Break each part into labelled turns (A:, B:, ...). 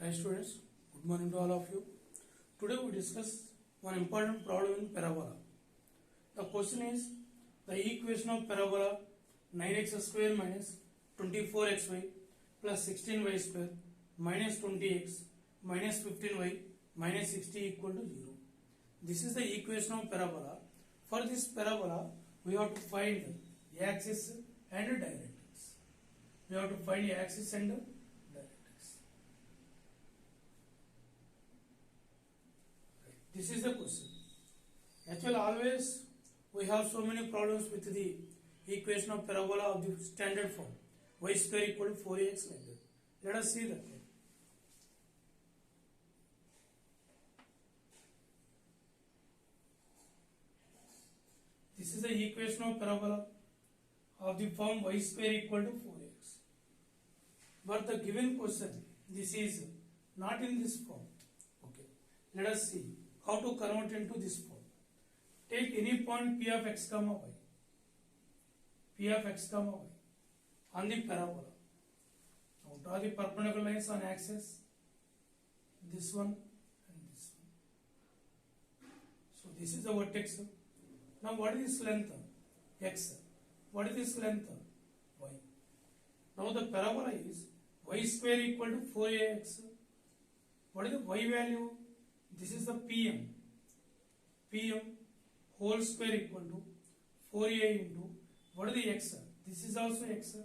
A: Hi students, good morning to all of you. Today we discuss one important problem in parabola. The question is the equation of parabola 9x square minus 24xy plus 16y square minus 20x minus 15y minus 60 equal to 0. This is the equation of parabola. For this parabola, we have to find the axis and directrix. We have to find the axis and directrix. This is the question. Actually, always we have so many problems with the equation of parabola of the standard form. Y square equal to 4ax like that. Let us see that. This is the equation of parabola of the form y square equal to 4x. But the given question, this is not in this form. Okay. Let us see how to convert into this form. Take any point P of x comma y. P of x comma y on the parabola. Now draw the perpendicular lines on axis. This one and this one. So this is the vertex. Now what is this length? X. What is this length? Y. Now the parabola is y square equal to 4ax. What is the y value? This is the PM. PM whole square equal to 4a into what is the x? This is also x.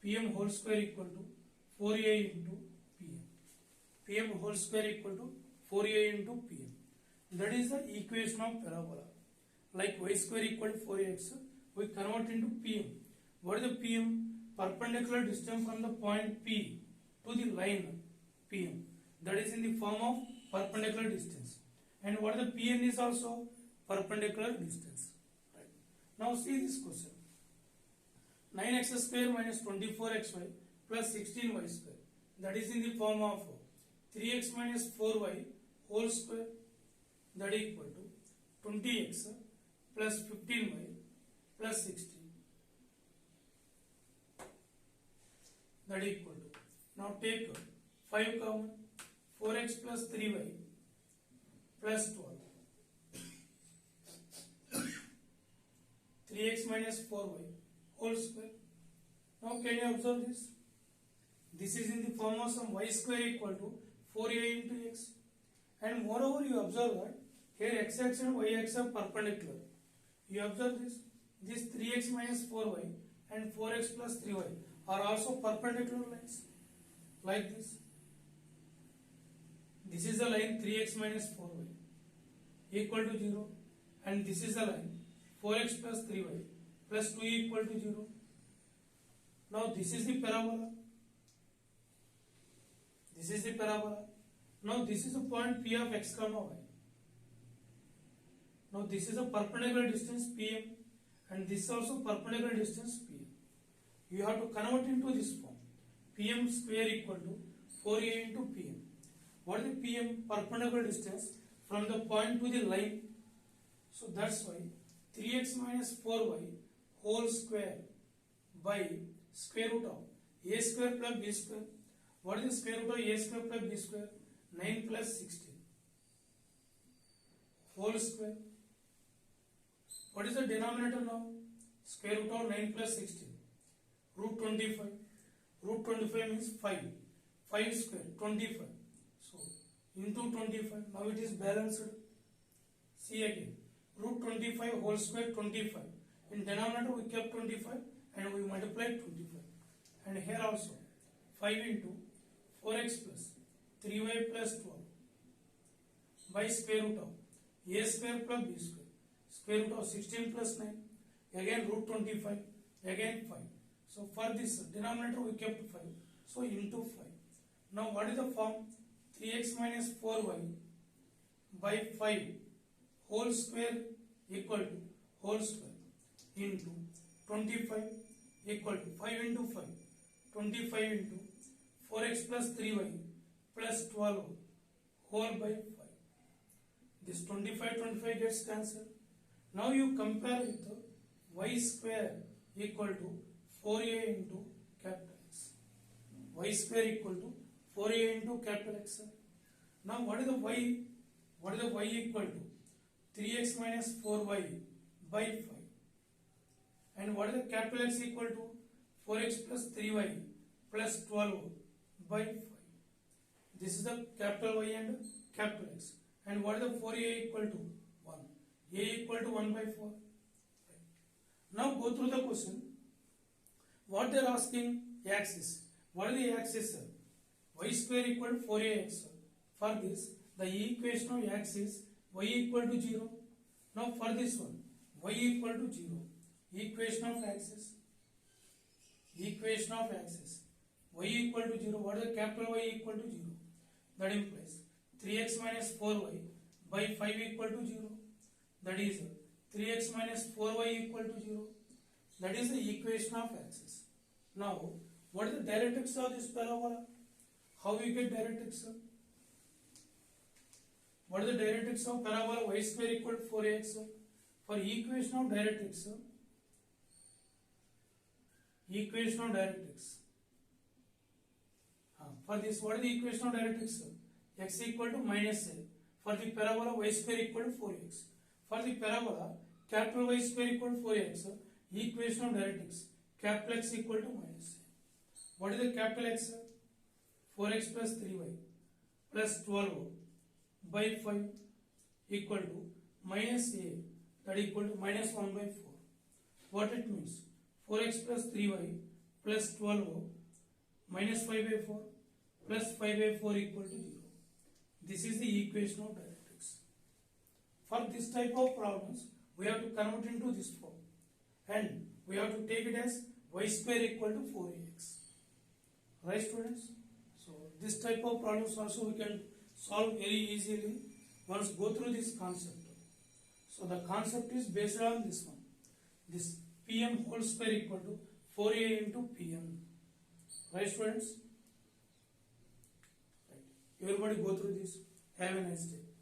A: PM whole square equal to 4a into PM. PM whole square equal to 4a into PM. That is the equation of parabola. Like y square equal to 4ax, we convert into PM. What is the PM? Perpendicular distance from the point P to the line PM. That is in the form of perpendicular distance. And what the PN is also perpendicular distance. Right. Now see this question. 9x square minus 24xy plus 16y square. That is in the form of 3x minus 4y whole square. That is equal to 20x plus 15y plus 16. That is equal to. Now take 5 common. 4x plus 3y plus 12. 3x minus 4y whole square. Now can you observe this? This is in the form of some y square equal to 4a into x. And moreover you observe that here x axis and y axis are perpendicular. You observe this. This 3x minus 4y and 4x plus 3y are also perpendicular lines. Like this. This is the line 3x minus 4y equal to 0, and this is the line 4x plus 3y plus 2 equal to 0. Now this is the parabola. This is the parabola. Now this is the point P of x comma y. Now this is a perpendicular distance PM, and this is also perpendicular distance PM. You have to convert into this form. PM square equal to 4a into PM. What is the PM? Perpendicular distance from the point to the line. So that's why 3x minus 4y whole square by square root of a square plus b square. What is the square root of a square plus b square? 9 plus 16 whole square. What is the denominator now? Square root of 9 plus 16. Root 25. Root 25 means 5. 5 square, 25. So, into 25. Now it is balanced. See again. Root 25 whole square, 25. In denominator we kept 25 and we multiplied 25. And here also 5 into 4x plus 3y plus 12 by square root of a square plus b square. Square root of 16 plus 9. Again root 25. Again 5. So for this denominator we kept 5. So into 5. Now what is the form? 3x minus 4y by 5 whole square equal to whole square into 25 equal to 5 into 5. 25 into 4x plus 3y plus 12 whole by 5. This 25 gets cancelled. Now you compare with y square equal to 4a into capital X. Y square equal to 4a into capital X, sir. Now what is the y? What is the y equal to? 3x minus 4y by 5. And what is the capital X equal to? 4x plus 3y plus 12 by 5. This is the capital Y and capital X. And what is the 4a equal to? 1. A equal to 1 by 4. Now go through the question. What they are asking? Axis. What is the axis, sir? Y square equal to 4ax, sir. For this, the equation of axis y equal to 0. Now for this one, y equal to 0. Equation of axis. Equation of axis. Y equal to 0. What is the capital Y equal to 0? That implies 3x minus 4y by 5 equal to 0. That is 3x minus 4y equal to 0. That is the equation of axis. Now, what is the directrix of this parabola? How we get directrix, sir? What is the directrix of parabola y square equal to 4ax, sir? For equation of directrix, sir. Equation of directrix. For this, what is the equation of directrix, sir? X equal to minus a. For the parabola y square equal to 4x. For the parabola capital Y square equal to 4x, sir. Equation of directrix. Capital X equal to minus a. What is the capital X, sir? 4x plus 3y plus 12 by 5 equal to minus a, that equal to minus 1 by 4. What it means? 4x plus 3y plus 12 minus 5 by 4 plus 5 by 4 equal to 0. This is the equation of directrix. For this type of problems, we have to convert into this form. And we have to take it as y square equal to 4ax. Right, students? So this type of problems also we can solve very easily once go through this concept. So the concept is based on this one. This Pm whole square equal to 4a into Pm. Right, students? Right. Everybody go through this. Have a nice day.